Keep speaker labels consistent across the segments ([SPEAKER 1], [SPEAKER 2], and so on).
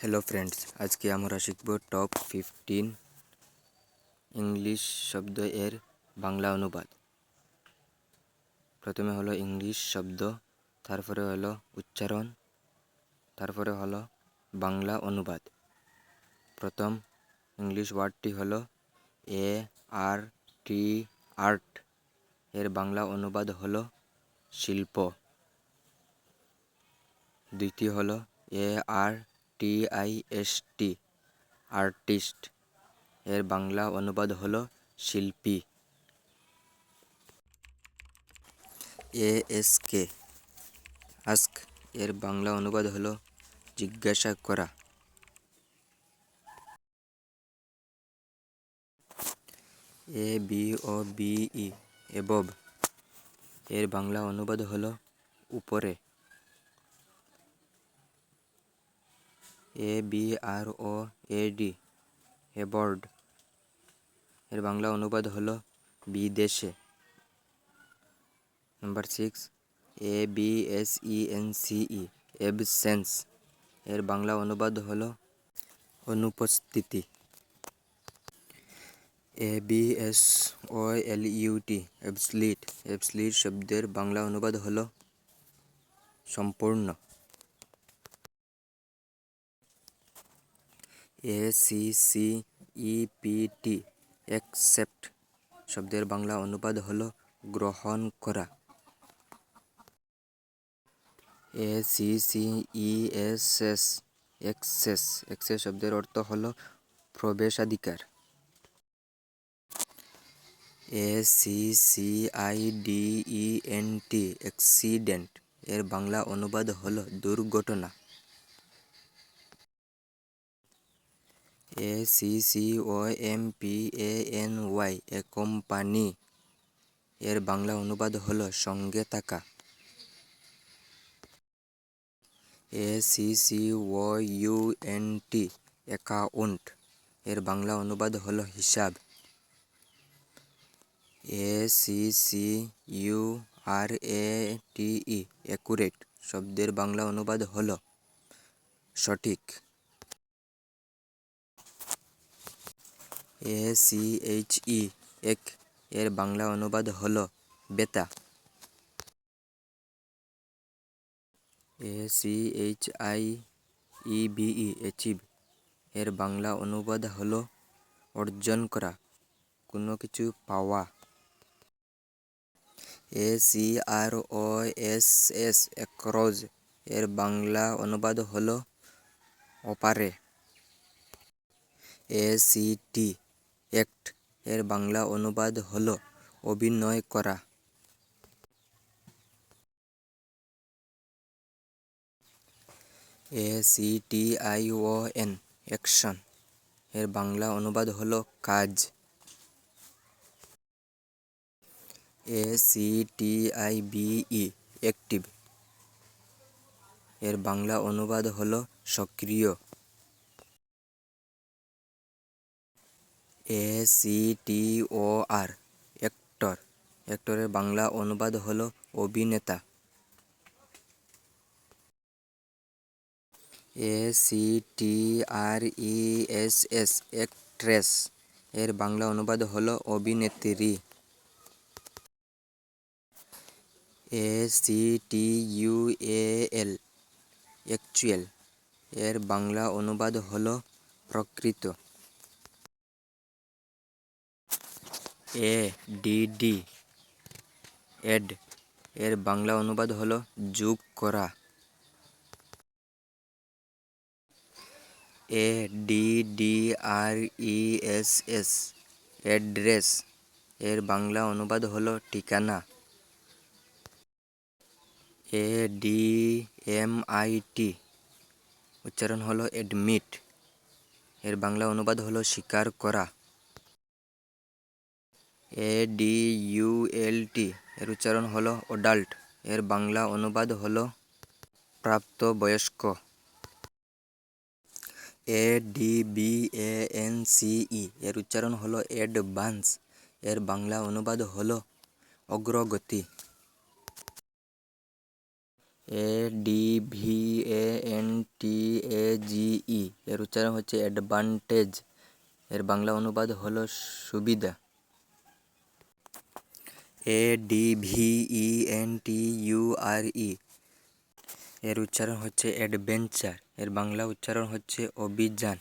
[SPEAKER 1] Hello friends, আজকে আমরা শিখব টপ 15 ইংলিশ শব্দ এর বাংলা অনুবাদ। প্রথমে হলো ইংলিশ শব্দ, তারপরে হলো উচ্চারণ, তারপরে হলো বাংলা অনুবাদ। প্রথম ইংলিশ ওয়ার্ডটি হলো ART, আর্ট। এর বাংলা অনুবাদ হলো শিল্প। দ্বিতীয় হলো ARTIST, আর্টিস্ট। এর বাংলা অনুবাদ হলো শিল্পী। ASK, ask. এর বাংলা অনুবাদ হলো জিজ্ঞাসা করা। ABOBE, above. এর বাংলা অনুবাদ হলো উপরে। ABROAD, abode. এর বাংলা অনুবাদ হলো বিদেশে। Number 6, ABSENCE, absence. এর বাংলা অনুবাদ হলো অনুপস্থিতি। ABSOLUT, absolute. অ্যাবসলিট শব্দের বাংলা অনুবাদ হলো সম্পূর্ণ। ACCEPT, অ্যাকসেপ্ট শব্দের বাংলা অনুবাদ হলো গ্রহণ করা। ACCESS, access. অ্যাক্সেস শব্দের অর্থ হলো প্রবেশাধিকার। ACCIDENT, accident. এর বাংলা অনুবাদ হলো দুর্ঘটনা। ACCOMPANY, company. এর বাংলা অনুবাদ হলো সঙ্গে থাকা। ACCOUNT, account. এর বাংলা অনুবাদ হলো হিসাব। ACCURATE, অ্যাকুরেট শব্দের বাংলা অনুবাদ হলো সঠিক। ACHE, এক। এর বাংলা অনুবাদ হলো বেতা। ACHIEVE, achieve. এর বাংলা অনুবাদ হলো অর্জন করা, কোনো কিছু পাওয়া। ACROSS, across. এর বাংলা অনুবাদ হলো অপারে। ACT, act. এর বাংলা অনুবাদ হলো অভিনয় করা। ACTION, action. এর বাংলা অনুবাদ হলো কাজ। ACTIVE, active. এর বাংলা অনুবাদ হলো সক্রিয়। ACTOR, actor. অ্যাক্টরের বাংলা অনুবাদ হলো অভিনেতা। ACTRESS, actress. এর বাংলা অনুবাদ হলো অভিনেত্রী। ACTUAL, actual. এর বাংলা অনুবাদ হলো প্রকৃত। ADD, add. এর বাংলা অনুবাদ হলো যোগ করা। ADDRESS, address. এর বাংলা অনুবাদ হলো ঠিকানা। ADMIT, উচ্চারণ হলো অ্যাডমিট। এর বাংলা অনুবাদ হলো স্বীকার করা। ADULT, এর উচ্চারণ হলো অডাল্ট। এর বাংলা অনুবাদ হলো প্রাপ্তবয়স্ক। ADVANCE, এর উচ্চারণ হলো অ্যাডভান্স। এর বাংলা অনুবাদ হলো অগ্রগতি। ADVANTAGE এর উচ্চারণ হচ্ছে অ্যাডভান্টেজ। এর বাংলা অনুবাদ হলো সুবিধা। ADVENTURE এর উচ্চারণ হচ্ছে অ্যাডভেঞ্চার। এর বাংলা উচ্চারণ হচ্ছে অভিযান।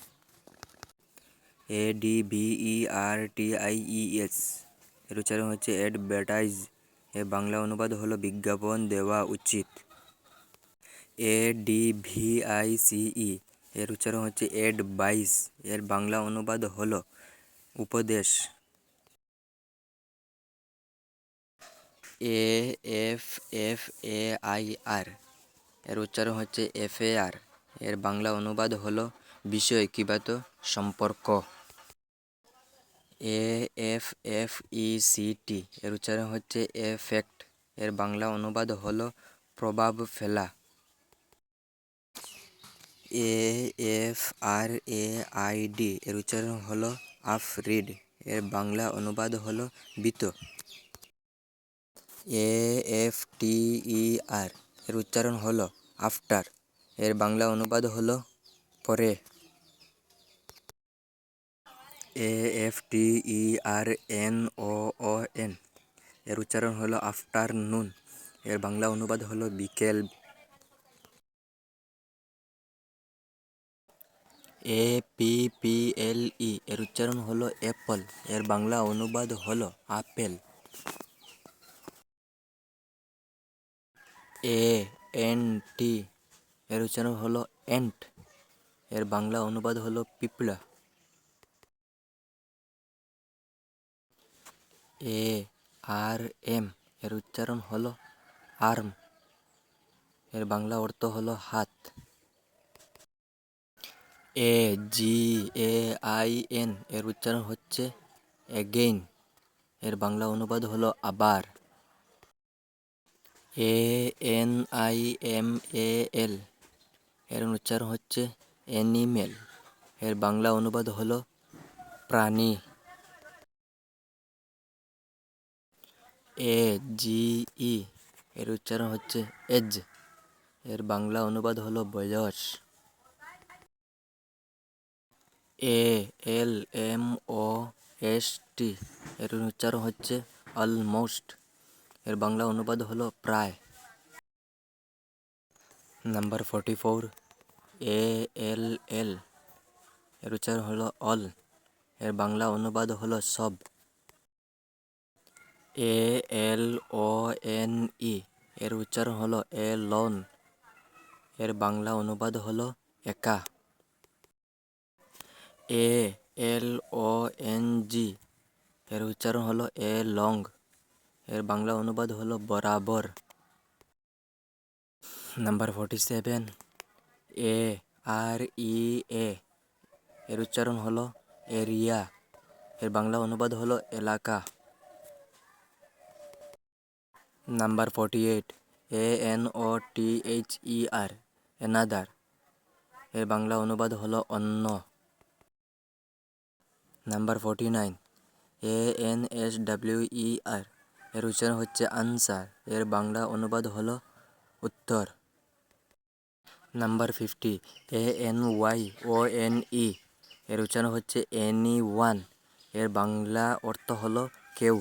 [SPEAKER 1] ADVERTIES এর উচ্চারণ হচ্ছে অ্যাডভার্টাইজ। এর বাংলা অনুবাদ হলো বিজ্ঞাপন দেওয়া উচিত। ADVICE এর উচ্চারণ হচ্ছে অ্যাডভাইস। এর বাংলা অনুবাদ হলো উপদেশ। AFFAIR এর উচ্চারণ হচ্ছে অ্যাফেয়ার। এর বাংলা অনুবাদ হলো বিষয় কিংবা সম্পর্ক। AFFECT এর উচ্চারণ হচ্ছে এফেক্ট। এর বাংলা অনুবাদ হলো প্রভাব ফেলা। AFRAID এর উচ্চারণ হলো আফরিড। এর বাংলা অনুবাদ হলো বীত। AFTER এর উচ্চারণ হলো আফটার। এর বাংলা অনুবাদ হলো পরে। AFTERNOON এর উচ্চারণ হলো আফটারনুন। এর বাংলা অনুবাদ হলো বিকেল। APPLE এর উচ্চারণ হলো অ্যাপল। এর বাংলা অনুবাদ হলো আপেল। ANT এর উচ্চারণ হলো এন্ট। এর বাংলা অনুবাদ হলো পিঁপড়া। ARM এর উচ্চারণ হলো আর্ম। এর বাংলা অর্থ হলো হাত। AGAIN এর উচ্চারণ হচ্ছে অ্যাগেইন। এর বাংলা অনুবাদ হলো আবার। ANIMAL এর উচ্চারণ হচ্ছে অ্যানিমেল। এর বাংলা অনুবাদ হলো প্রাণী। AGE এর উচ্চারণ হচ্ছে এজ। এর বাংলা অনুবাদ হলো বয়স। ALMOST এর উচ্চারণ হচ্ছে অলমোস্ট। এর বাংলা অনুবাদ হলো প্রায়। নাম্বার 44 ALL এর উচ্চারণ হলো অল। এর বাংলা অনুবাদ হলো সব। ALONE এর উচ্চারণ হলো এলোন। এর বাংলা অনুবাদ হলো একা। ALONG এর উচ্চারণ হলো লং। এর বাংলা অনুবাদ হলো বরাবর। নাম্বার 47 AREA এর উচ্চারণ হলো এরিয়া। এর বাংলা অনুবাদ হলো এলাকা। Number 48 ANOTHER another. এর বাংলা অনুবাদ হলো অন্য। নাম্বার 49 ANSWER এর উচ্চারণ হচ্ছে আনসার। এর বাংলা অনুবাদ হলো উত্তর। নাম্বার 50 ANYONE এর উচ্চারণ হচ্ছে এনিওয়ান। এর বাংলা অর্থ হলো কেউ।